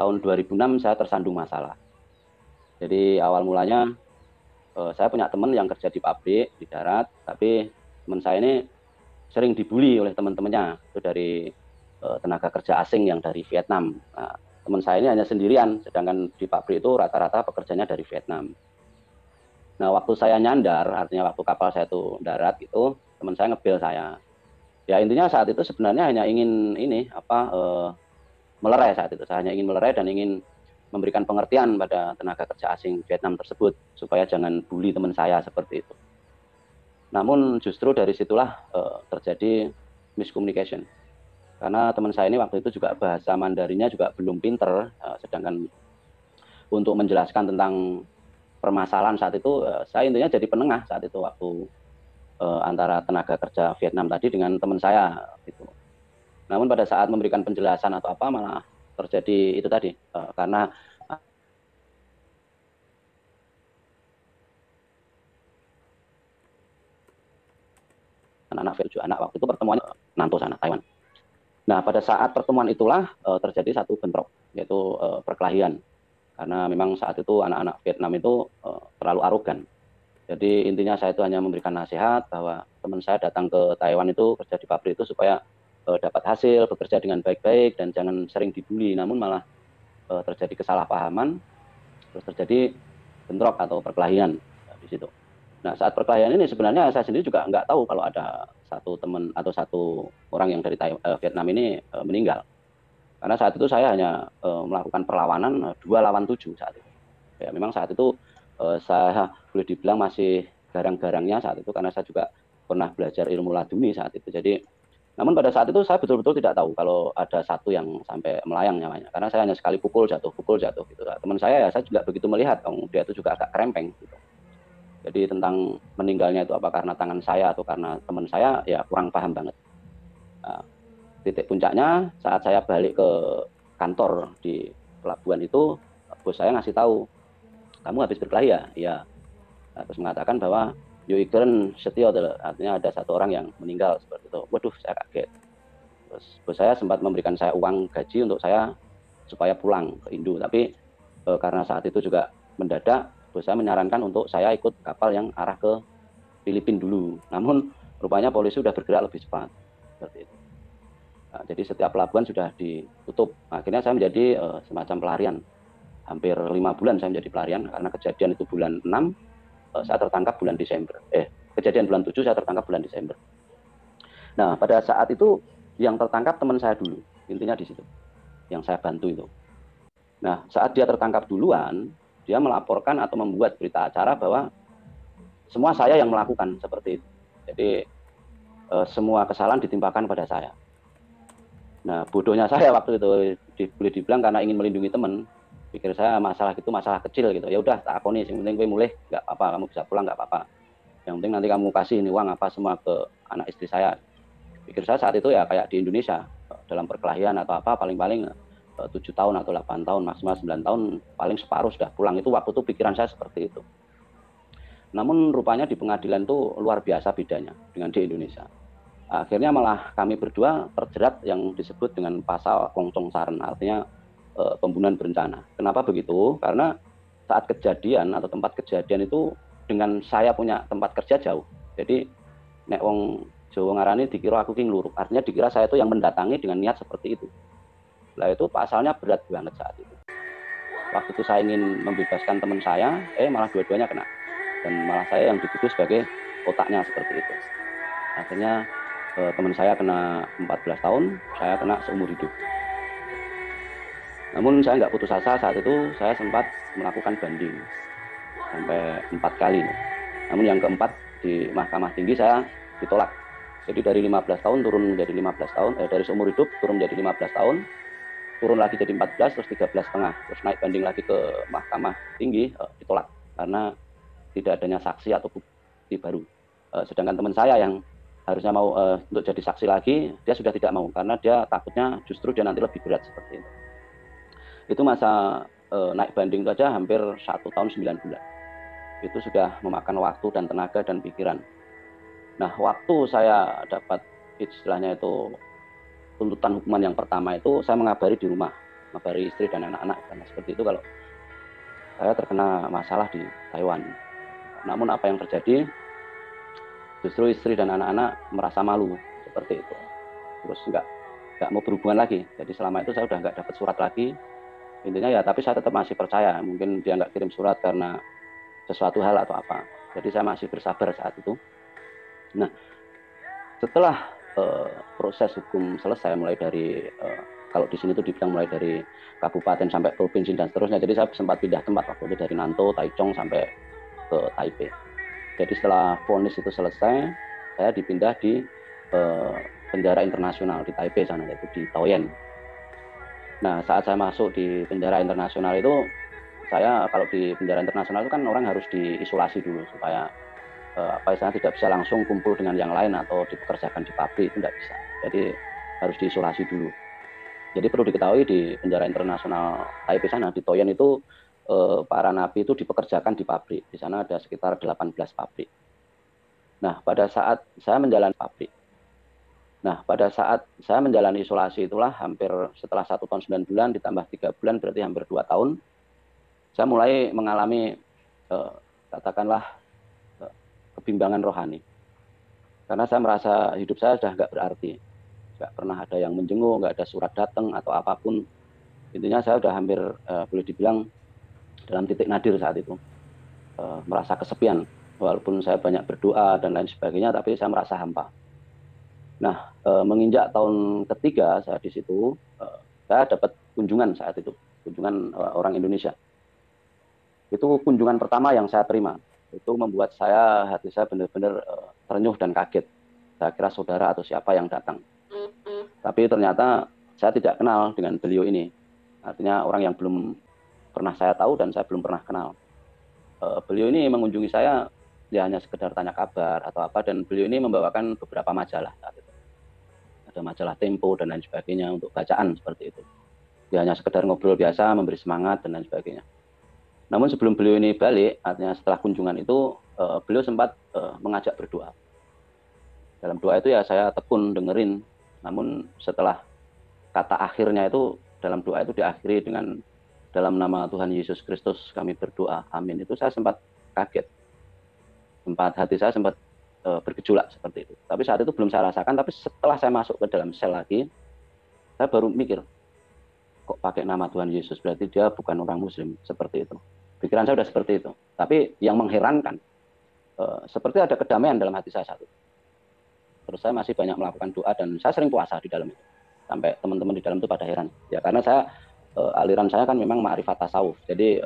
tahun 2006 saya tersandung masalah. Jadi awal mulanya saya punya teman yang kerja di pabrik di darat, tapi teman saya ini sering dibully oleh teman-temannya itu dari tenaga kerja asing yang dari Vietnam. Nah, teman saya ini hanya sendirian, sedangkan di pabrik itu rata-rata pekerjanya dari Vietnam. Nah, waktu saya nyandar, artinya waktu kapal saya itu darat itu, teman saya ngebel saya. Ya intinya saat itu sebenarnya hanya ingin ini melerai saat itu. Saya hanya ingin melerai dan ingin memberikan pengertian pada tenaga kerja asing Vietnam tersebut supaya jangan bully teman saya seperti itu. Namun justru dari situlah terjadi miscommunication. Karena teman saya ini waktu itu juga bahasa Mandarinnya juga belum pinter, sedangkan untuk menjelaskan tentang permasalahan saat itu, saya intinya jadi penengah saat itu waktu antara tenaga kerja Vietnam tadi dengan teman saya gitu. Namun pada saat memberikan penjelasan atau apa malah terjadi itu tadi karena anak-anak 7 anak waktu itu pertemuannya Nanto sana Taiwan. Nah pada saat pertemuan itulah terjadi satu bentrok yaitu perkelahian karena memang saat itu anak-anak Vietnam itu terlalu arogan. Jadi intinya saya itu hanya memberikan nasihat bahwa teman saya datang ke Taiwan itu kerja di pabrik itu supaya dapat hasil, bekerja dengan baik-baik dan jangan sering dibully. Namun malah terjadi kesalahpahaman, terus terjadi bentrok atau perkelahian di situ. Nah saat perkelahian ini sebenarnya saya sendiri juga nggak tahu kalau ada satu teman atau satu orang yang dari Vietnam ini meninggal. Karena saat itu saya hanya melakukan perlawanan 2 lawan 7 saat itu. Ya memang saat itu saya boleh dibilang masih garang-garangnya saat itu karena saya juga pernah belajar ilmu laduni saat itu. Jadi namun pada saat itu saya betul-betul tidak tahu kalau ada satu yang sampai melayang nyawanya. Karena saya hanya sekali pukul jatuh gitu. Nah, teman saya ya saya juga begitu melihat, dia itu juga agak krempeng gitu. Jadi tentang meninggalnya itu apa karena tangan saya atau karena teman saya ya kurang paham banget. Nah, titik puncaknya saat saya balik ke kantor di pelabuhan itu, bos saya ngasih tahu, kamu habis berkelahi ya? Iya. Nah, terus mengatakan bahwa Yoigeren Setio, artinya ada satu orang yang meninggal seperti itu. Waduh, saya kaget. Terus bos saya sempat memberikan saya uang gaji untuk saya supaya pulang ke Indo. Tapi karena saat itu juga mendadak, bos saya menyarankan untuk saya ikut kapal yang arah ke Filipina dulu. Namun rupanya polisi sudah bergerak lebih cepat. Seperti itu. Nah, jadi setiap pelabuhan sudah ditutup. Akhirnya saya menjadi semacam pelarian. Hampir 5 bulan saya menjadi pelarian karena kejadian itu bulan 6, saya tertangkap bulan Desember. Kejadian bulan 7 saya tertangkap bulan Desember. Nah, pada saat itu yang tertangkap teman saya dulu. Intinya di situ. Yang saya bantu itu. Nah, saat dia tertangkap duluan, dia melaporkan atau membuat berita acara bahwa semua saya yang melakukan seperti itu. Jadi semua kesalahan ditimpakan pada saya. Nah, bodohnya saya waktu itu boleh dibilang karena ingin melindungi teman, pikir saya masalah itu masalah kecil gitu. Ya udah tak akoni, yang penting gue mulai nggak apa-apa, kamu bisa pulang nggak apa-apa. Yang penting nanti kamu kasih ini uang apa semua ke anak istri saya. Pikir saya saat itu ya kayak di Indonesia dalam perkelahian atau apa paling-paling 7 tahun atau 8 tahun maksimal 9 tahun paling separuh sudah pulang. Itu waktu itu pikiran saya seperti itu. Namun rupanya di pengadilan itu luar biasa bedanya dengan di Indonesia. Akhirnya malah kami berdua terjerat yang disebut dengan pasal Kongcong Saren, artinya pembunuhan berencana. Kenapa begitu? Karena saat kejadian atau tempat kejadian itu dengan saya punya tempat kerja jauh. Jadi nek wong Jawa ngarani dikira aku ki ngluruk. Artinya dikira saya itu yang mendatangi dengan niat seperti itu. Lah itu pasalnya berat banget saat itu. Waktu itu saya ingin membebaskan teman saya, malah dua-duanya kena. Dan malah saya yang dituduh sebagai otaknya seperti itu. Akhirnya teman saya kena 14 tahun, saya kena seumur hidup. Namun saya nggak putus asa saat itu, saya sempat melakukan banding sampai 4 kali. Namun yang keempat di Mahkamah Tinggi saya ditolak. Jadi dari 15 tahun turun menjadi 15 tahun, dari seumur hidup turun menjadi 15 tahun, turun lagi jadi 14, terus 13,5, terus naik banding lagi ke Mahkamah Tinggi, ditolak karena tidak adanya saksi atau bukti baru. Sedangkan teman saya yang harusnya mau untuk jadi saksi lagi, dia sudah tidak mau karena dia takutnya justru dia nanti lebih berat seperti itu. Itu masa naik banding itu aja hampir 1 tahun 9 bulan. Itu sudah memakan waktu dan tenaga dan pikiran. Nah, waktu saya dapat istilahnya itu tuntutan hukuman yang pertama itu, saya mengabari di rumah ngabari istri dan anak-anak karena seperti itu kalau saya terkena masalah di Taiwan. Namun apa yang terjadi, justru istri dan anak-anak merasa malu seperti itu. Terus nggak mau berhubungan lagi. Jadi selama itu saya udah nggak dapat surat lagi. Intinya ya, tapi saya tetap masih percaya. Mungkin dia nggak kirim surat karena sesuatu hal atau apa. Jadi saya masih bersabar saat itu. Nah, setelah proses hukum selesai, mulai dari kalau di sini itu dibilang mulai dari kabupaten sampai provinsi dan seterusnya. Jadi saya sempat pindah tempat waktu itu dari Nantou, Taichung sampai ke Taipei. Jadi setelah vonis itu selesai, saya dipindah di penjara internasional di Taipei sana, yaitu di Taoyuan. Nah, saat saya masuk di penjara internasional itu, saya kalau di penjara internasional itu kan orang harus diisolasi dulu supaya saya tidak bisa langsung kumpul dengan yang lain atau dipekerjakan di pabrik, itu tidak bisa. Jadi harus diisolasi dulu. Jadi perlu diketahui di penjara internasional Taipei sana, di Taoyuan itu para napi itu dipekerjakan di pabrik. Di sana ada sekitar 18 pabrik. Nah, pada saat saya menjalani isolasi itulah hampir setelah 1 tahun 9 bulan ditambah 3 bulan berarti hampir 2 tahun, saya mulai mengalami katakanlah kebimbangan rohani. Karena saya merasa hidup saya sudah nggak berarti. Nggak pernah ada yang menjenguk, nggak ada surat datang atau apapun. Intinya saya sudah hampir boleh dibilang dalam titik nadir saat itu. Merasa kesepian. Walaupun saya banyak berdoa dan lain sebagainya, tapi saya merasa hampa. Nah, menginjak tahun ketiga saya di situ, saya dapat kunjungan saat itu. Kunjungan orang Indonesia. Itu kunjungan pertama yang saya terima. Itu membuat hati saya benar-benar terenyuh dan kaget. Saya kira saudara atau siapa yang datang. Tapi ternyata saya tidak kenal dengan beliau ini. Artinya orang yang belum pernah saya tahu dan saya belum pernah kenal. Beliau ini mengunjungi saya, ya hanya sekedar tanya kabar atau apa, dan beliau ini membawakan beberapa majalah saat itu. Ada majalah Tempo dan lain sebagainya untuk bacaan seperti itu. Dia hanya sekedar ngobrol biasa, memberi semangat dan lain sebagainya. Namun sebelum beliau ini balik, artinya setelah kunjungan itu, beliau sempat mengajak berdoa. Dalam doa itu ya saya tekun dengerin, namun setelah kata akhirnya itu, dalam doa itu diakhiri dengan dalam nama Tuhan Yesus Kristus kami berdoa, amin. Itu saya sempat kaget. Hati saya sempat bergejolak seperti itu. Tapi saat itu belum saya rasakan, tapi setelah saya masuk ke dalam sel lagi, saya baru mikir, kok pakai nama Tuhan Yesus, berarti dia bukan orang Muslim, seperti itu. Pikiran saya sudah seperti itu. Tapi yang mengherankan, seperti ada kedamaian dalam hati saya saat itu. Terus saya masih banyak melakukan doa dan saya sering puasa di dalam itu. Sampai teman-teman di dalam itu pada heran. Ya karena saya aliran saya kan memang ma'rifat tasawuf. Jadi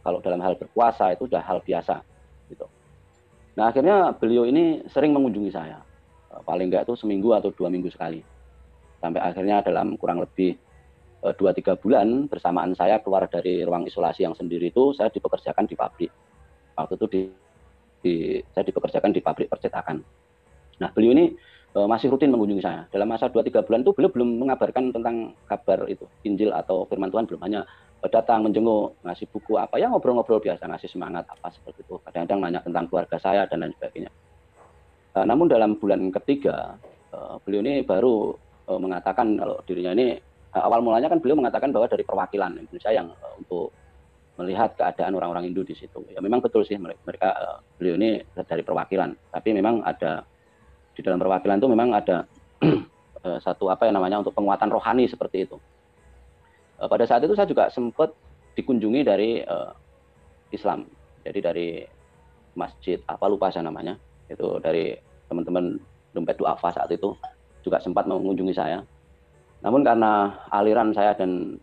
kalau dalam hal berpuasa itu sudah hal biasa gitu. Nah, akhirnya beliau ini sering mengunjungi saya. Paling enggak itu seminggu atau 2 minggu sekali. Sampai akhirnya dalam kurang lebih 2-3 bulan bersamaan saya keluar dari ruang isolasi yang sendiri itu, saya dipekerjakan di pabrik. Waktu itu saya dipekerjakan di pabrik percetakan. Nah, beliau ini masih rutin mengunjungi saya. Dalam masa 2-3 bulan itu beliau belum mengabarkan tentang kabar itu, Injil atau firman Tuhan, belum. Hanya datang menjenguk, ngasih buku apa, ya ngobrol-ngobrol biasa, ngasih semangat apa seperti itu. Kadang-kadang nanya tentang keluarga saya dan lain sebagainya. Namun dalam bulan ketiga, beliau ini baru mengatakan kalau dirinya ini, awal mulanya kan beliau mengatakan bahwa dari perwakilan Indonesia yang untuk melihat keadaan orang-orang Hindu di situ. Ya memang betul sih, mereka beliau ini dari perwakilan. Tapi memang ada di dalam perwakilan itu memang ada satu untuk penguatan rohani seperti itu. Pada saat itu saya juga sempat dikunjungi dari Islam. Jadi dari masjid lupa saya namanya. Itu dari teman-teman Dompet Duafa saat itu juga sempat mengunjungi saya. Namun karena aliran saya dan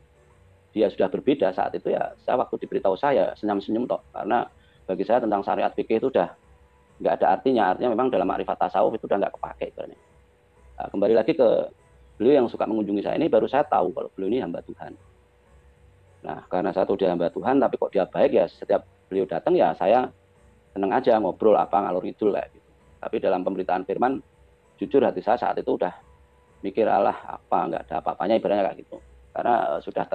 dia sudah berbeda saat itu, ya saya waktu diberitahu saya senyum-senyum toh, karena bagi saya tentang syariat fikih itu udah nggak ada artinya memang dalam ma'rifat tasawuf itu udah nggak kepake. Nah, kembali lagi ke beliau yang suka mengunjungi saya ini, baru saya tahu kalau beliau ini hamba Tuhan. Nah, karena saya tahu dia hamba Tuhan, tapi kok dia baik, ya setiap beliau datang ya saya seneng aja ngobrol ngalur ngidul kayak gitu. Tapi dalam pemberitaan firman, jujur hati saya saat itu udah mikir nggak ada apa-apanya ibaratnya kayak gitu. Karena sudah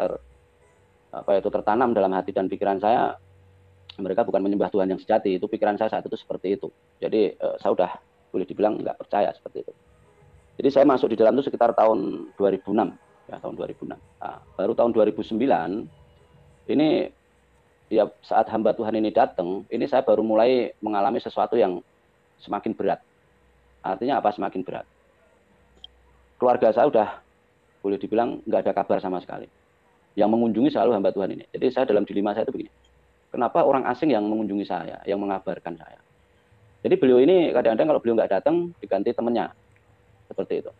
tertanam dalam hati dan pikiran saya, mereka bukan menyembah Tuhan yang sejati. Itu pikiran saya saat itu seperti itu. Jadi saya udah boleh dibilang nggak percaya seperti itu. Jadi saya masuk di dalam itu sekitar tahun 2006. ya, tahun 2006. Nah, baru tahun 2009 ini ya saat hamba Tuhan ini datang, ini saya baru mulai mengalami sesuatu yang semakin berat. Artinya apa semakin berat? Keluarga saya udah boleh dibilang nggak ada kabar sama sekali. Yang mengunjungi selalu hamba Tuhan ini. Jadi saya dalam dilema saya itu begini. Kenapa orang asing yang mengunjungi saya, yang mengabarkan saya? Jadi beliau ini kadang-kadang kalau beliau nggak datang diganti temannya. Seperti itu.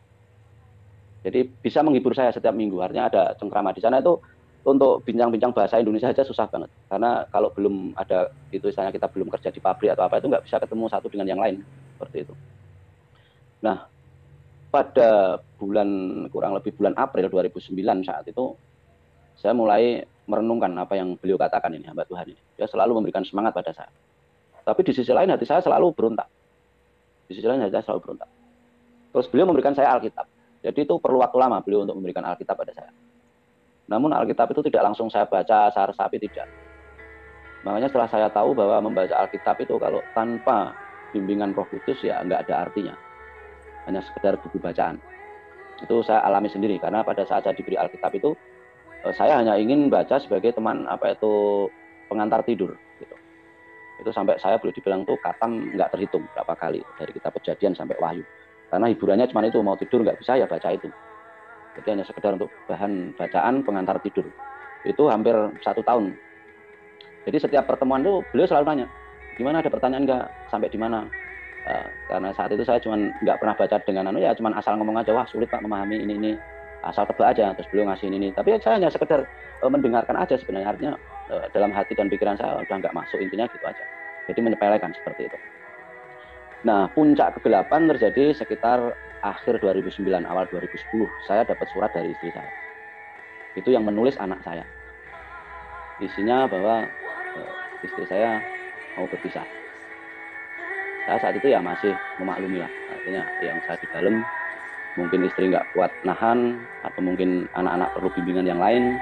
Jadi bisa menghibur saya setiap minggu. Artinya ada cengkrama di sana itu untuk bincang-bincang bahasa Indonesia saja susah banget. Karena kalau belum ada itu istilahnya kita belum kerja di pabrik atau apa itu nggak bisa ketemu satu dengan yang lain. Seperti itu. Nah, pada bulan kurang lebih bulan April 2009 saat itu saya mulai merenungkan apa yang beliau katakan ini, hamba Tuhan ini. Dia selalu memberikan semangat pada saya. Tapi di sisi lain hati saya selalu berontak. Di sisi lain hati saya selalu berontak. Terus beliau memberikan saya Alkitab. Jadi itu perlu waktu lama beliau untuk memberikan Alkitab pada saya. Namun Alkitab itu tidak langsung saya baca, saya resapi, tidak. Makanya setelah saya tahu bahwa membaca Alkitab itu kalau tanpa bimbingan Roh Kudus ya nggak ada artinya. Hanya sekedar buku bacaan. Itu saya alami sendiri karena pada saat saya diberi Alkitab itu saya hanya ingin baca sebagai teman pengantar tidur gitu. Itu sampai saya boleh dibilang tuh katam nggak terhitung berapa kali dari kitab Kejadian sampai Wahyu. Karena hiburannya cuma itu, mau tidur nggak bisa ya baca itu. Jadi hanya sekedar untuk bahan bacaan pengantar tidur. Itu hampir 1 tahun. Jadi setiap pertemuan tuh beliau selalu nanya, gimana ada pertanyaan nggak, sampai di mana? Karena saat itu saya cuma nggak pernah baca dengan cuma asal ngomong aja, wah sulit Pak memahami ini. Asal tebak aja, terus beliau ngasih ini. Tapi saya hanya sekedar mendengarkan aja sebenarnya. Artinya dalam hati dan pikiran saya udah nggak masuk, intinya gitu aja. Jadi menyepelekan seperti itu. Nah, puncak kegelapan terjadi sekitar akhir 2009, awal 2010. Saya dapat surat dari istri saya. Itu yang menulis anak saya. Isinya bahwa istri saya mau berpisah. Saya saat itu ya masih memaklumi lah. Artinya yang saya di dalam mungkin istri nggak kuat nahan, atau mungkin anak-anak perlu bimbingan yang lain.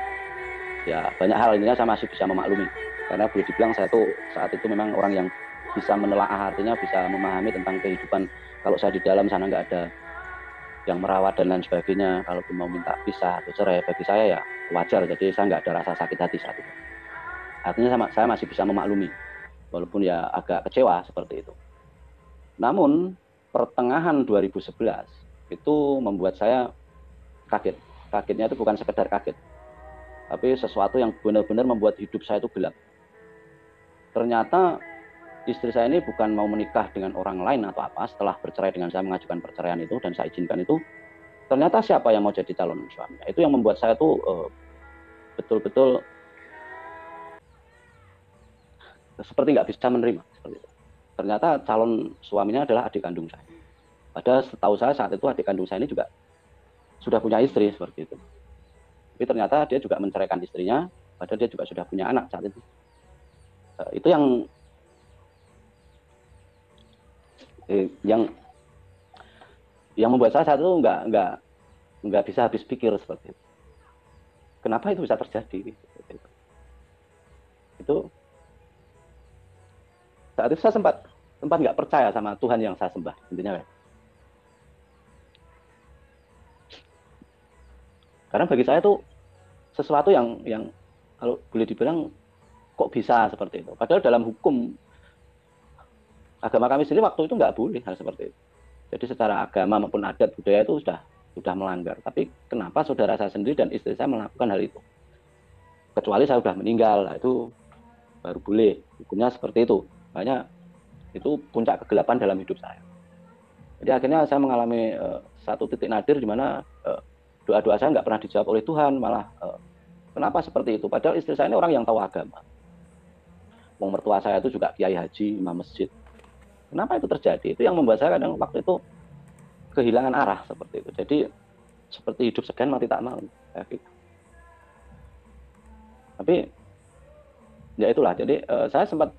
Ya banyak hal, intinya saya masih bisa memaklumi. Karena boleh dibilang saya tuh saat itu memang orang yang bisa menelaah, artinya bisa memahami tentang kehidupan. Kalau saya di dalam sana nggak ada yang merawat dan lain sebagainya, kalaupun mau minta pisah atau cerai, bagi saya ya wajar. Jadi saya nggak ada rasa sakit hati saat itu. Artinya saya masih bisa memaklumi, walaupun ya agak kecewa seperti itu. Namun pertengahan 2011 itu membuat saya kaget. Kagetnya itu bukan sekedar kaget, tapi sesuatu yang benar-benar membuat hidup saya itu gelap. Ternyata istri saya ini bukan mau menikah dengan orang lain atau apa. Setelah bercerai dengan saya, mengajukan perceraian itu dan saya izinkan itu, ternyata siapa yang mau jadi calon suaminya. Itu yang membuat saya tuh betul-betul seperti nggak bisa menerima. Seperti itu. Ternyata calon suaminya adalah adik kandung saya. Padahal setahu saya saat itu adik kandung saya ini juga sudah punya istri seperti itu. Tapi ternyata dia juga menceraikan istrinya, padahal dia juga sudah punya anak saat itu. Itu yang membuat saya saat itu nggak bisa habis pikir seperti itu. Kenapa itu bisa terjadi? Itu saat itu saya sempat nggak percaya sama Tuhan yang saya sembah, intinya. Karena bagi saya itu sesuatu yang kalau boleh dibilang kok bisa seperti itu. Padahal dalam hukum agama kami sendiri waktu itu nggak boleh hal seperti itu. Jadi secara agama maupun adat budaya itu sudah melanggar. Tapi kenapa saudara saya sendiri dan istri saya melakukan hal itu? Kecuali saya sudah meninggal, itu baru boleh. Hukumnya seperti itu. Makanya itu puncak kegelapan dalam hidup saya. Jadi akhirnya saya mengalami satu titik nadir di mana doa-doa saya nggak pernah dijawab oleh Tuhan, malah kenapa seperti itu? Padahal istri saya ini orang yang tahu agama. Wong mertua saya itu juga kiai haji, imam masjid. Kenapa itu terjadi? Itu yang membuat saya kadang waktu itu kehilangan arah seperti itu. Jadi seperti hidup segan mati tak mau. Tapi ya itulah. Jadi saya sempat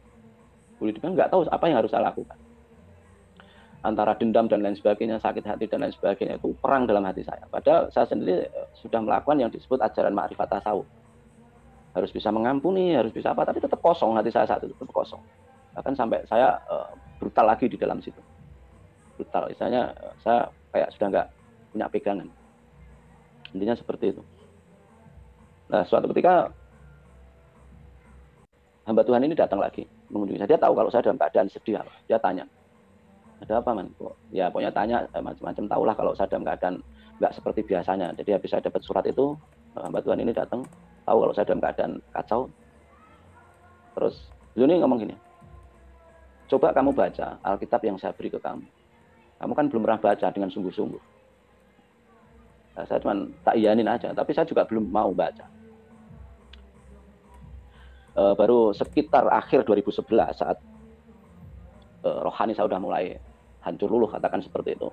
boleh dibilang nggak tahu apa yang harus saya lakukan. Antara dendam dan lain sebagainya, sakit hati dan lain sebagainya, itu perang dalam hati saya. Padahal saya sendiri sudah melakukan yang disebut ajaran ma'rifat tasawuf. Harus bisa mengampuni, harus bisa apa, tapi tetap kosong hati saya saat itu, tetap kosong. Bahkan sampai saya brutal lagi di dalam situ. Brutal, misalnya saya kayak sudah nggak punya pegangan. Intinya seperti itu. Nah, suatu ketika hamba Tuhan ini datang lagi mengunjungi saya. Dia tahu kalau saya dalam keadaan sedih. Dia tanya, ada apa man? Ya pokoknya tanya macam-macam. Tahulah kalau saya dalam keadaan nggak seperti biasanya. Jadi habis saya dapat surat itu, hamba Tuhan ini datang, tahu kalau saya dalam keadaan kacau. Terus beliau ini ngomong gini, coba kamu baca Alkitab yang saya beri ke kamu. Kamu kan belum pernah baca dengan sungguh-sungguh. Nah, saya cuma tak iyanin aja, tapi saya juga belum mau baca. Baru sekitar akhir 2011 saat rohani saya sudah mulai hancur luluh, katakan seperti itu.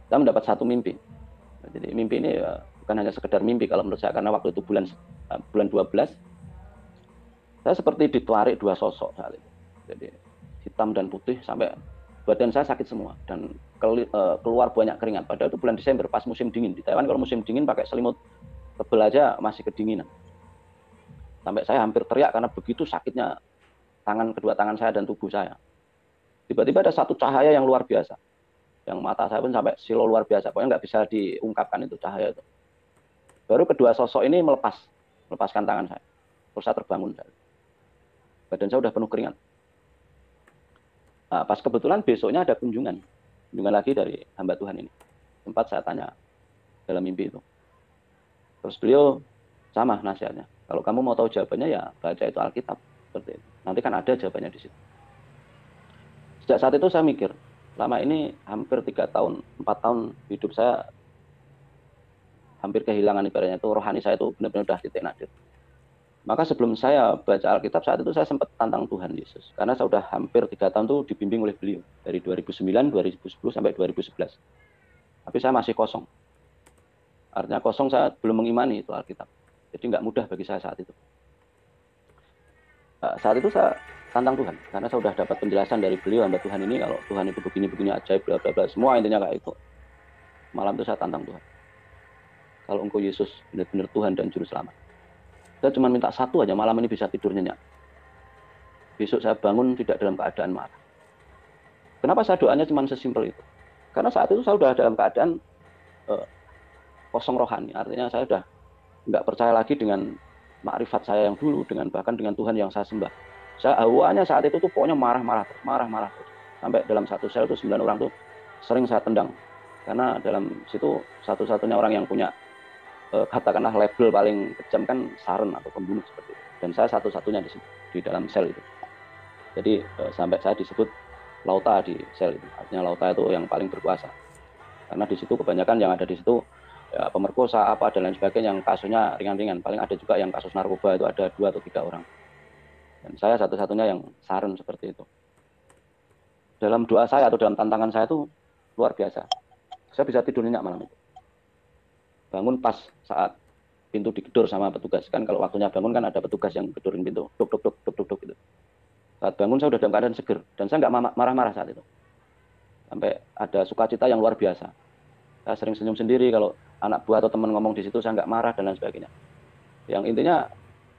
Saya mendapat satu mimpi. Nah, jadi mimpi ini bukan hanya sekedar mimpi kalau menurut saya, karena waktu itu bulan 12 saya seperti ditarik dua sosok saat itu. Jadi hitam dan putih sampai badan saya sakit semua dan keluar banyak keringat. Padahal itu bulan Desember pas musim dingin. Di Taiwan kalau musim dingin pakai selimut tebel aja masih kedinginan. Sampai saya hampir teriak karena begitu sakitnya kedua tangan saya dan tubuh saya. Tiba-tiba ada satu cahaya yang luar biasa. Yang mata saya pun sampai silau luar biasa. Pokoknya nggak bisa diungkapkan itu cahaya itu. Baru kedua sosok ini melepaskan tangan saya. Terus saya terbangun. Badan saya udah penuh keringat. Nah, pas kebetulan besoknya ada kunjungan lagi dari hamba Tuhan ini. Sempat saya tanya dalam mimpi itu. Terus beliau sama nasihatnya. Kalau kamu mau tahu jawabannya ya baca itu Alkitab seperti itu. Nanti kan ada jawabannya di situ. Sejak saat itu saya mikir, lama ini hampir 3 tahun, 4 tahun hidup saya hampir kehilangan ibaratnya itu rohani saya itu benar-benar udah titik nadir. Maka sebelum saya baca Alkitab saat itu saya sempat tantang Tuhan Yesus. Karena saya sudah hampir 3 tahun itu dibimbing oleh beliau. Dari 2009, 2010 sampai 2011. Tapi saya masih kosong. Artinya kosong, saya belum mengimani itu Alkitab. Jadi nggak mudah bagi saya saat itu. Saat itu saya tantang Tuhan. Karena saya sudah dapat penjelasan dari beliau, hamba Tuhan ini. Kalau Tuhan itu begini-begini ajaib, bla bla bla. Semua intinya kayak itu. Malam itu saya tantang Tuhan. Kalau engkau Yesus benar-benar Tuhan dan Juru Selamat. Saya cuma minta satu aja, malam ini bisa tidur nyenyak. Besok saya bangun tidak dalam keadaan marah. Kenapa saya doanya cuma sesimpel itu? Karena saat itu saya sudah dalam keadaan kosong rohani. Artinya saya sudah nggak percaya lagi dengan makrifat saya yang dulu, bahkan dengan Tuhan yang saya sembah. Saya awalnya saat itu tuh pokoknya marah-marah. Sampai dalam satu sel itu 9 orang tuh sering saya tendang. Karena dalam situ satu-satunya orang yang punya katakanlah label paling kejam kan saren atau pembunuh seperti itu. Dan saya satu-satunya di dalam sel itu. Jadi sampai saya disebut lauta di sel itu. Artinya lauta itu yang paling berkuasa. Karena di situ kebanyakan yang ada di situ ya, pemerkosa apa dan lain sebagainya yang kasusnya ringan-ringan. Paling ada juga yang kasus narkoba itu ada 2 atau 3 orang. Dan saya satu-satunya yang saren seperti itu. Dalam doa saya atau dalam tantangan saya itu luar biasa. Saya bisa tidur nyenyak malam itu. Bangun pas saat pintu digedor sama petugas. Kan kalau waktunya bangun kan ada petugas yang gedorin pintu. Duk gitu. Saat bangun saya sudah dalam keadaan seger. Dan saya nggak marah-marah saat itu. Sampai ada sukacita yang luar biasa. Saya sering senyum sendiri kalau anak buah atau teman ngomong di situ saya nggak marah dan lain sebagainya. Yang intinya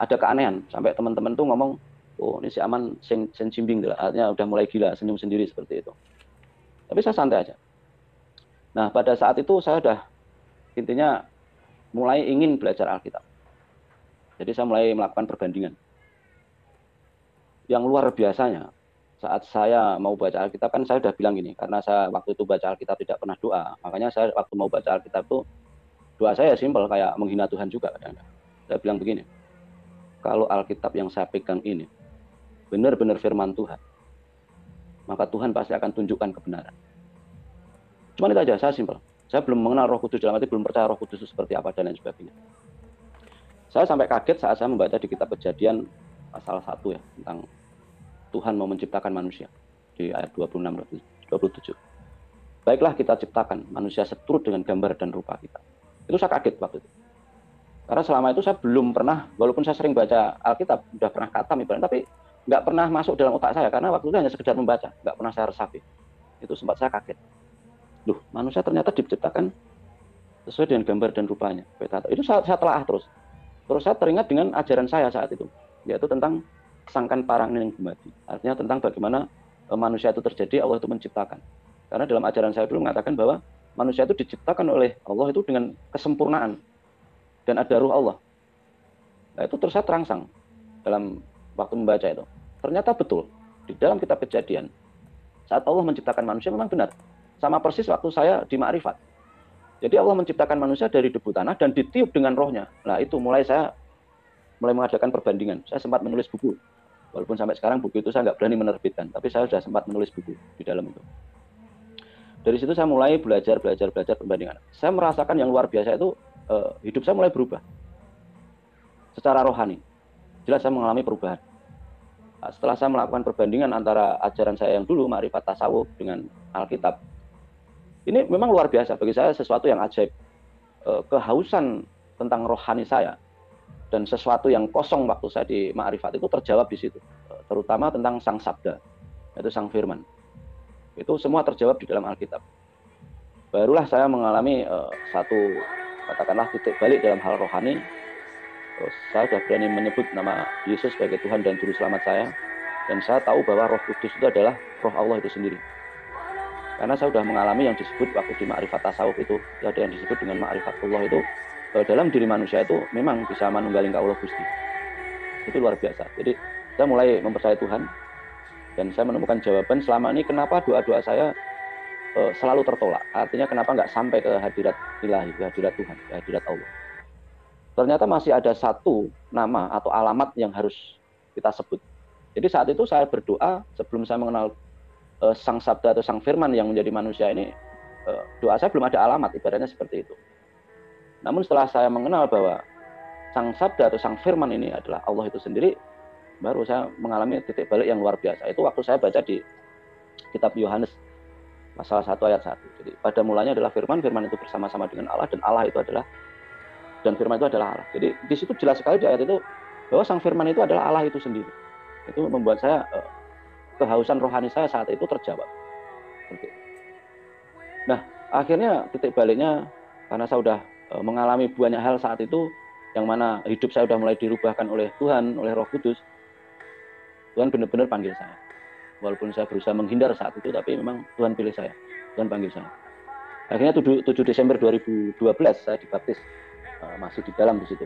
ada keanehan. Sampai teman-teman tuh ngomong, oh ini si Aman sen cimbing. Artinya udah mulai gila, senyum sendiri seperti itu. Tapi saya santai aja. Nah pada saat itu saya udah intinya mulai ingin belajar Alkitab. Jadi saya mulai melakukan perbandingan. Yang luar biasanya, saat saya mau baca Alkitab kan saya sudah bilang gini, karena saya waktu itu baca Alkitab tidak pernah doa. Makanya saya waktu mau baca Alkitab itu, doa saya simpel kayak menghina Tuhan juga kadang-kadang. Saya bilang begini, kalau Alkitab yang saya pegang ini benar-benar firman Tuhan, maka Tuhan pasti akan tunjukkan kebenaran. Cuma itu aja, saya simpel. Saya belum mengenal Roh Kudus, dalam arti belum percaya Roh Kudus itu seperti apa dan lain sebagainya. Saya sampai kaget saat saya membaca di kitab Kejadian pasal 1 ya, tentang Tuhan mau menciptakan manusia di ayat 26-27. Baiklah kita ciptakan manusia seturut dengan gambar dan rupa kita. Itu saya kaget waktu itu. Karena selama itu saya belum pernah, walaupun saya sering baca Alkitab, sudah pernah khatam ibaratnya, tapi nggak pernah masuk dalam otak saya, karena waktu itu hanya sekedar membaca, nggak pernah saya resapi. Itu sempat saya kaget. Loh, manusia ternyata diciptakan sesuai dengan gambar dan rupanya. Itu saya telah terus. Terus saya teringat dengan ajaran saya saat itu, yaitu tentang sangkan parang ning gumadi. Artinya tentang bagaimana manusia itu terjadi, Allah itu menciptakan. Karena dalam ajaran saya dulu mengatakan bahwa manusia itu diciptakan oleh Allah itu dengan kesempurnaan. dan ada ruh Allah. Nah, itu terus saya terangsang dalam waktu membaca itu. Ternyata betul, di dalam kitab Kejadian, saat Allah menciptakan manusia memang benar. Sama persis waktu saya di Ma'rifat. Jadi Allah menciptakan manusia dari debu tanah dan ditiup dengan rohnya. Nah itu saya mulai mengadakan perbandingan. Saya sempat menulis buku. Walaupun sampai sekarang buku itu saya nggak berani menerbitkan. Tapi saya sudah sempat menulis buku di dalam itu. Dari situ saya mulai belajar perbandingan. Saya merasakan yang luar biasa itu, hidup saya mulai berubah. Secara rohani. Jelas saya mengalami perubahan. Nah, setelah saya melakukan perbandingan antara ajaran saya yang dulu, Ma'rifat Tasawuf, dengan Alkitab, ini memang luar biasa. Bagi saya sesuatu yang ajaib. Kehausan tentang rohani saya, dan sesuatu yang kosong waktu saya di Ma'rifat itu terjawab di situ. Terutama tentang Sang Sabda, yaitu Sang Firman. Itu semua terjawab di dalam Alkitab. Barulah saya mengalami satu, katakanlah, titik balik dalam hal rohani. Terus saya sudah berani menyebut nama Yesus sebagai Tuhan dan Juru Selamat saya. Dan saya tahu bahwa Roh Kudus itu adalah Roh Allah itu sendiri. Karena saya sudah mengalami yang disebut waktu di Ma'rifat Tasawuf itu, ada yang disebut dengan Ma'rifatullah itu, dalam diri manusia itu memang bisa manunggaling ka Allah Gusti. Itu luar biasa. Jadi saya mulai mempercayai Tuhan, dan saya menemukan jawaban selama ini kenapa doa-doa saya selalu tertolak. Artinya kenapa nggak sampai ke hadirat ilahi, ke hadirat Tuhan, ke hadirat Allah. Ternyata masih ada satu nama atau alamat yang harus kita sebut. Jadi saat itu saya berdoa sebelum saya mengenal Sang Sabda atau Sang Firman yang menjadi manusia ini, doa saya belum ada alamat, ibaratnya seperti itu. Namun setelah saya mengenal bahwa Sang Sabda atau Sang Firman ini adalah Allah itu sendiri, baru saya mengalami titik balik yang luar biasa. Itu waktu saya baca di kitab Yohanes pasal 1 ayat 1. Jadi pada mulanya adalah Firman, Firman itu bersama-sama dengan Allah, dan Allah itu adalah, dan Firman itu adalah Allah. Jadi di situ jelas sekali di ayat itu bahwa Sang Firman itu adalah Allah itu sendiri. Itu membuat saya, kehausan rohani saya saat itu terjawab. Nah, akhirnya titik baliknya karena saya sudah mengalami banyak hal saat itu, yang mana hidup saya sudah mulai dirubahkan oleh Tuhan, oleh Roh Kudus. Tuhan benar-benar panggil saya. Walaupun saya berusaha menghindar saat itu, tapi memang Tuhan pilih saya. Tuhan panggil saya. Akhirnya 7 Desember 2012 saya dibaptis. Masih di dalam di situ.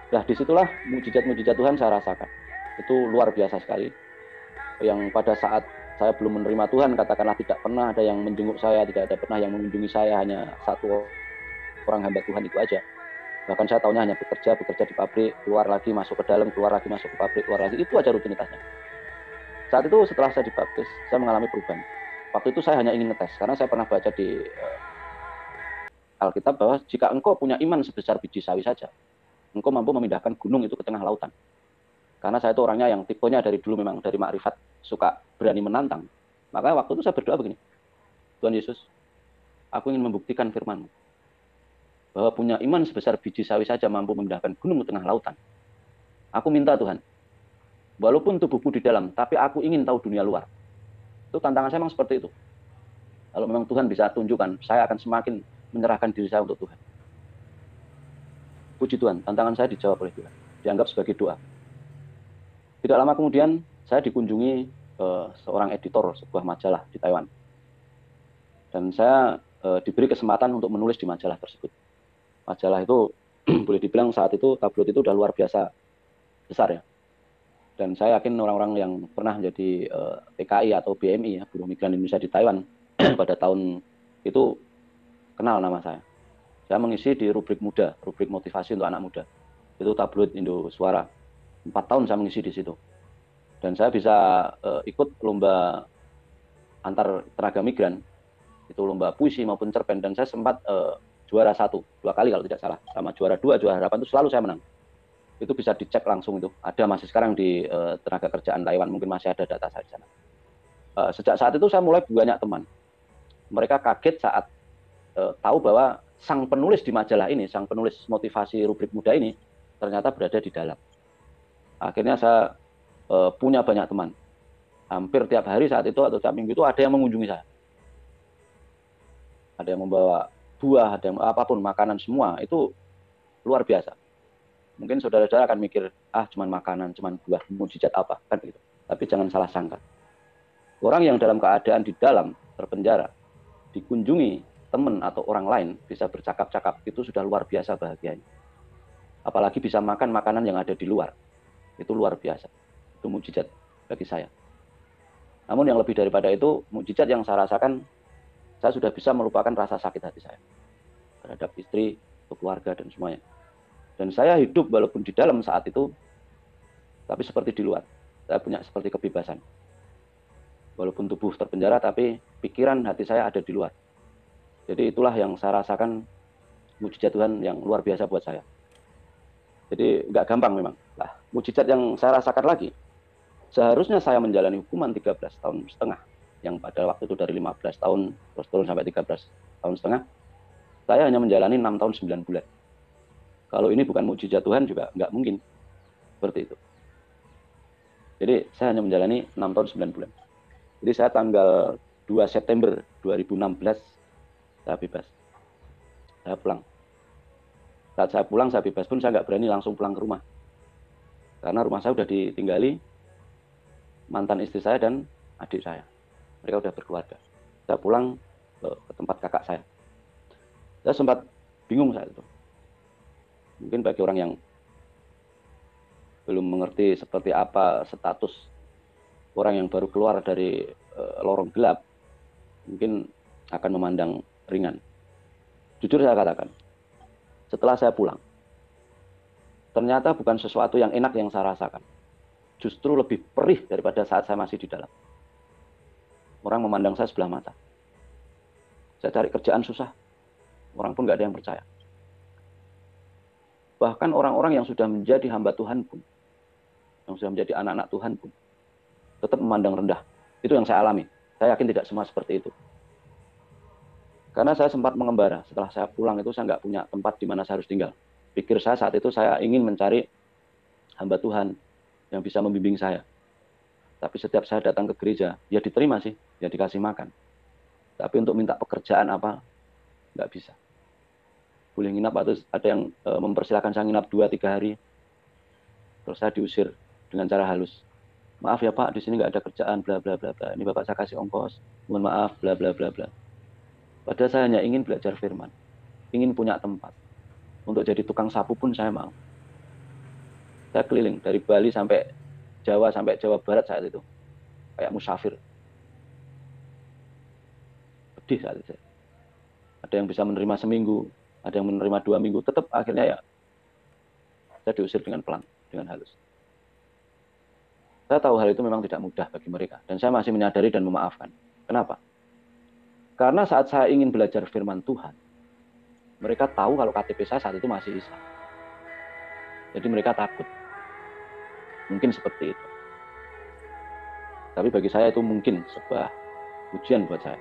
Nah, disitulah mujizat-mujizat Tuhan saya rasakan. Itu luar biasa sekali. Yang pada saat saya belum menerima Tuhan, katakanlah tidak pernah ada yang menjenguk saya, tidak ada pernah yang mengunjungi saya, hanya satu orang hamba Tuhan itu aja. Bahkan saya tahunya hanya bekerja di pabrik, keluar lagi masuk ke dalam, keluar lagi masuk ke pabrik, keluar lagi, itu aja rutinitasnya. Saat itu setelah saya dibaptis, saya mengalami perubahan. Waktu itu saya hanya ingin ngetes, karena saya pernah baca di Alkitab bahwa jika engkau punya iman sebesar biji sawi saja, engkau mampu memindahkan gunung itu ke tengah lautan. Karena saya itu orangnya yang tipenya dari dulu memang dari Ma'rifat, suka berani menantang. Maka waktu itu saya berdoa begini, Tuhan Yesus, aku ingin membuktikan firman-Mu, bahwa punya iman sebesar biji sawi saja mampu memindahkan gunung ke tengah lautan. Aku minta Tuhan, walaupun tubuhku di dalam, tapi aku ingin tahu dunia luar. Itu tantangan saya memang seperti itu. Kalau memang Tuhan bisa tunjukkan, saya akan semakin menyerahkan diri saya untuk Tuhan. Puji Tuhan, tantangan saya dijawab oleh Tuhan, dianggap sebagai doa. Tidak lama kemudian saya dikunjungi seorang editor sebuah majalah di Taiwan, dan saya diberi kesempatan untuk menulis di majalah tersebut. Majalah itu boleh dibilang saat itu tabloid itu udah luar biasa besar ya. Dan saya yakin orang-orang yang pernah menjadi PKI atau BMI ya, Buruh Migran Indonesia di Taiwan pada tahun itu kenal nama saya. Saya mengisi di rubrik muda, rubrik motivasi untuk anak muda. Itu tabloid Indo Suara. 4 tahun saya mengisi di situ. Dan saya bisa ikut lomba antar tenaga migran. Itu lomba puisi maupun cerpen. Dan saya sempat juara 1, 2 kali kalau tidak salah. Sama juara 2, juara harapan itu selalu saya menang. Itu bisa dicek langsung itu. Ada masih sekarang di tenaga kerjaan Taiwan. Mungkin masih ada data saya di sana. Sejak saat itu saya mulai banyak teman. Mereka kaget saat tahu bahwa sang penulis di majalah ini, sang penulis motivasi rubrik muda ini, ternyata berada di dalam. Akhirnya saya punya banyak teman. Hampir tiap hari saat itu atau tiap minggu itu ada yang mengunjungi saya. Ada yang membawa buah, ada yang apapun, makanan semua. Itu luar biasa. Mungkin saudara-saudara akan mikir, cuman makanan, cuman buah, mujizat apa, kan begitu. Tapi jangan salah sangka. Orang yang dalam keadaan di dalam, terpenjara, dikunjungi teman atau orang lain bisa bercakap-cakap, itu sudah luar biasa bahagianya. Apalagi bisa makan makanan yang ada di luar, itu luar biasa. Itu mukjizat bagi saya. Namun yang lebih daripada itu, mukjizat yang saya rasakan, saya sudah bisa melupakan rasa sakit hati saya terhadap istri, keluarga, dan semuanya. Dan saya hidup walaupun di dalam saat itu, tapi seperti di luar. Saya punya seperti kebebasan. Walaupun tubuh terpenjara, tapi pikiran hati saya ada di luar. Jadi itulah yang saya rasakan mukjizat Tuhan yang luar biasa buat saya. Jadi nggak gampang memang. Nah, mukjizat yang saya rasakan lagi, seharusnya saya menjalani hukuman 13 tahun setengah, yang pada waktu itu dari 15 tahun, terus turun sampai 13 tahun setengah, saya hanya menjalani 6 tahun 9 bulan. Kalau ini bukan mukjizat Tuhan juga nggak mungkin seperti itu. Jadi saya hanya menjalani 6 tahun 9 bulan. Jadi saya tanggal 2 September 2016 saya bebas. Saya pulang. Saat saya pulang, saya bebas pun saya nggak berani langsung pulang ke rumah. Karena rumah saya sudah ditinggali mantan istri saya dan adik saya. Mereka sudah berkeluarga. Saya pulang ke tempat kakak saya. Saya sempat bingung saat itu. Mungkin bagi orang yang belum mengerti seperti apa status orang yang baru keluar dari lorong gelap, mungkin akan memandang ringan. Jujur saya katakan, setelah saya pulang, ternyata bukan sesuatu yang enak yang saya rasakan. Justru lebih perih daripada saat saya masih di dalam. Orang memandang saya sebelah mata. Saya cari kerjaan susah, orang pun nggak ada yang percaya. Bahkan orang-orang yang sudah menjadi hamba Tuhan pun, yang sudah menjadi anak-anak Tuhan pun, tetap memandang rendah. Itu yang saya alami. Saya yakin tidak semua seperti itu. Karena saya sempat mengembara. Setelah saya pulang itu saya nggak punya tempat di mana saya harus tinggal. Pikir saya saat itu saya ingin mencari hamba Tuhan yang bisa membimbing saya. Tapi setiap saya datang ke gereja, ya diterima sih, ya dikasih makan. Tapi untuk minta pekerjaan apa, nggak bisa. Boleh nginap atau ada yang mempersilahkan saya nginap 2-3 hari. Terus saya diusir dengan cara halus. Maaf ya Pak, di sini nggak ada kerjaan, bla bla bla bla. Ini Bapak saya kasih ongkos, mohon maaf, bla bla bla bla. Padahal saya hanya ingin belajar firman, ingin punya tempat. Untuk jadi tukang sapu pun saya mau. Saya keliling dari Bali sampai Jawa Barat saat itu, kayak musafir. Pedih saat itu. Ada yang bisa menerima seminggu, ada yang menerima 2 minggu, tetap akhirnya ya saya diusir dengan pelan, dengan halus. Saya tahu hal itu memang tidak mudah bagi mereka, dan saya masih menyadari dan memaafkan. Kenapa? Karena saat saya ingin belajar firman Tuhan, mereka tahu kalau KTP saya saat itu masih Islam. Jadi mereka takut. Mungkin seperti itu. Tapi bagi saya itu mungkin sebuah ujian buat saya.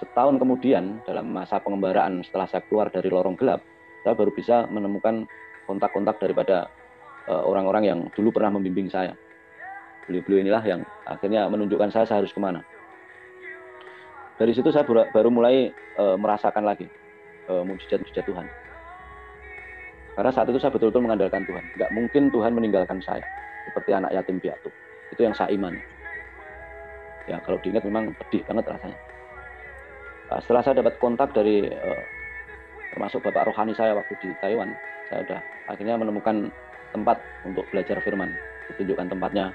Setahun kemudian, dalam masa pengembaraan setelah saya keluar dari lorong gelap, saya baru bisa menemukan kontak-kontak daripada orang-orang yang dulu pernah membimbing saya. Beliau-beliau inilah yang akhirnya menunjukkan saya harus kemana. Dari situ saya baru mulai merasakan lagi mukjizat-mukjizat Tuhan. Karena saat itu saya betul-betul mengandalkan Tuhan. Nggak mungkin Tuhan meninggalkan saya seperti anak yatim piatu. Itu yang saya imani. Ya kalau diingat memang pedih banget rasanya. Setelah saya dapat kontak dari termasuk bapak rohani saya waktu di Taiwan, saya sudah akhirnya menemukan tempat untuk belajar firman, ditunjukkan tempatnya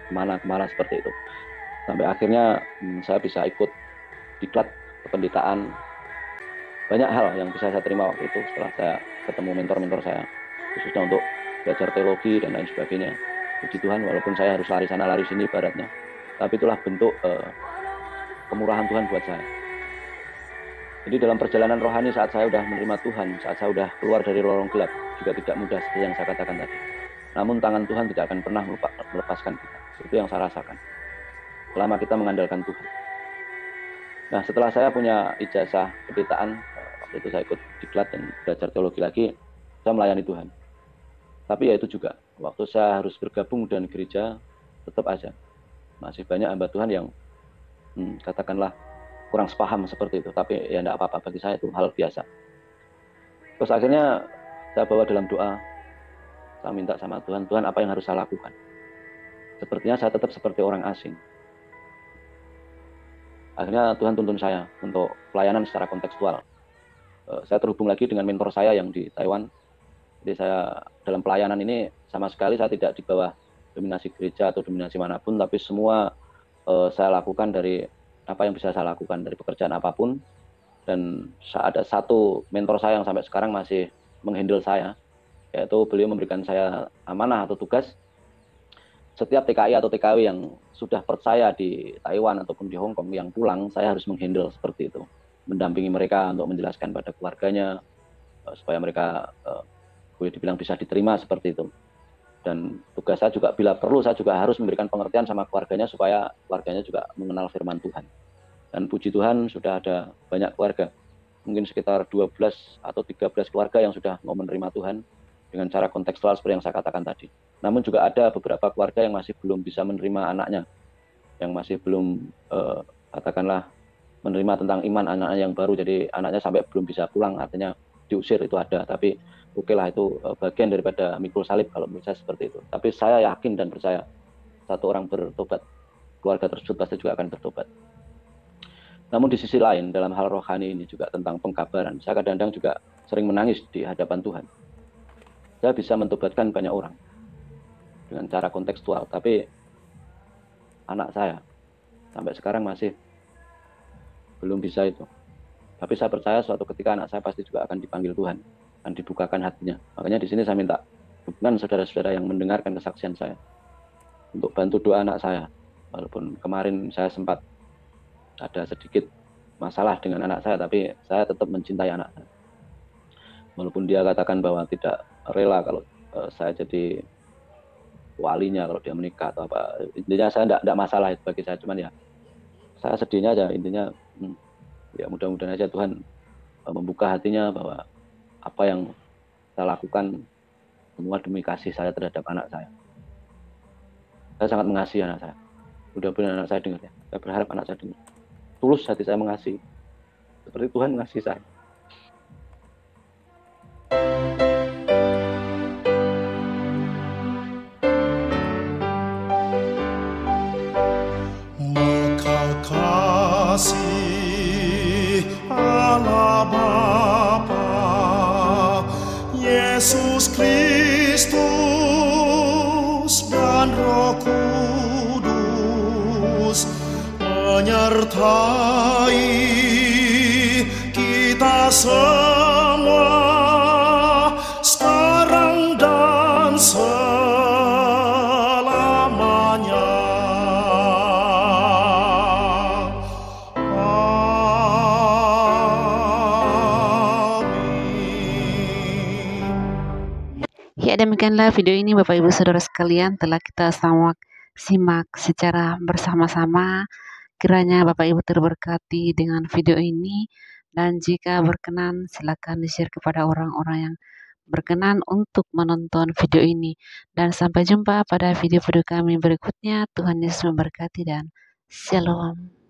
kemana seperti itu. Sampai akhirnya saya bisa ikut diklat kependetaan. Banyak hal yang bisa saya terima waktu itu setelah saya ketemu mentor-mentor saya, khususnya untuk belajar teologi dan lain sebagainya. Puji Tuhan, walaupun saya harus lari sana lari sini ibaratnya, tapi itulah bentuk kemurahan Tuhan buat saya. Jadi dalam perjalanan rohani saat saya sudah menerima Tuhan, saat saya sudah keluar dari lorong gelap, juga tidak mudah seperti yang saya katakan tadi. Namun tangan Tuhan tidak akan pernah melepaskan kita. Itu yang saya rasakan. Selama kita mengandalkan Tuhan. Nah setelah saya punya ijazah penderitaan, waktu itu saya ikut diklat dan belajar teologi lagi, saya melayani Tuhan. Tapi ya itu juga, waktu saya harus bergabung dengan gereja, tetap aja. Masih banyak hamba Tuhan yang katakanlah kurang sepaham seperti itu, tapi ya enggak apa-apa, bagi saya itu hal biasa. Terus akhirnya saya bawa dalam doa, saya minta sama Tuhan, Tuhan apa yang harus saya lakukan? Sepertinya saya tetap seperti orang asing. Akhirnya Tuhan tuntun saya untuk pelayanan secara kontekstual. Saya terhubung lagi dengan mentor saya yang di Taiwan. Jadi saya dalam pelayanan ini sama sekali saya tidak di bawah dominasi gereja atau dominasi manapun, tapi semua saya lakukan dari apa yang bisa saya lakukan dari pekerjaan apapun. Dan ada satu mentor saya yang sampai sekarang masih menghandle saya, yaitu beliau memberikan saya amanah atau tugas setiap TKI atau TKW yang sudah percaya di Taiwan ataupun di Hong Kong yang pulang, saya harus menghandle seperti itu, mendampingi mereka untuk menjelaskan pada keluarganya supaya mereka boleh dibilang bisa diterima seperti itu. Dan tugas saya juga bila perlu saya juga harus memberikan pengertian sama keluarganya supaya keluarganya juga mengenal firman Tuhan. Dan puji Tuhan sudah ada banyak keluarga, mungkin sekitar 12 atau 13 keluarga yang sudah mau menerima Tuhan dengan cara kontekstual seperti yang saya katakan tadi. Namun juga ada beberapa keluarga yang masih belum bisa menerima anaknya, yang masih belum katakanlah menerima tentang iman anaknya yang baru, jadi anaknya sampai belum bisa pulang, artinya diusir, itu ada. Tapi oke lah, itu bagian daripada mikul salib kalau menurut saya seperti itu. Tapi saya yakin dan percaya satu orang bertobat, keluarga tersebut pasti juga akan bertobat. Namun di sisi lain dalam hal rohani ini juga tentang pengkabaran, saya kadang-kadang juga sering menangis di hadapan Tuhan. Saya bisa mentobatkan banyak orang dengan cara kontekstual, tapi anak saya sampai sekarang masih belum bisa itu. Tapi saya percaya suatu ketika anak saya pasti juga akan dipanggil Tuhan, akan dibukakan hatinya. Makanya di sini saya minta dukungan saudara-saudara yang mendengarkan kesaksian saya untuk bantu doa anak saya. Walaupun kemarin saya sempat ada sedikit masalah dengan anak saya, tapi saya tetap mencintai anak saya. Walaupun dia katakan bahwa tidak rela kalau saya jadi walinya kalau dia menikah atau apa. Intinya saya tidak masalah itu bagi saya, cuman ya saya sedihnya aja intinya. Ya mudah-mudahan aja Tuhan membuka hatinya bahwa apa yang saya lakukan semua demi kasih saya terhadap anak saya. Saya sangat mengasihi anak saya. Mudah-mudahan anak saya dengar ya. Saya berharap anak saya dengar. Tulus hati saya mengasihi. Seperti Tuhan mengasihi saya. Maka kasih Allah Bapa, Yesus Kristus dan Roh Kudus menyertai kita semua sekarang dan selamanya. Ya, demikianlah video ini Bapak Ibu Saudara sekalian telah kita simak secara bersama-sama. Kiranya Bapak Ibu terberkati dengan video ini, dan jika berkenan silakan di-share kepada orang-orang yang berkenan untuk menonton video ini. Dan sampai jumpa pada video-video kami berikutnya. Tuhan Yesus memberkati dan Shalom.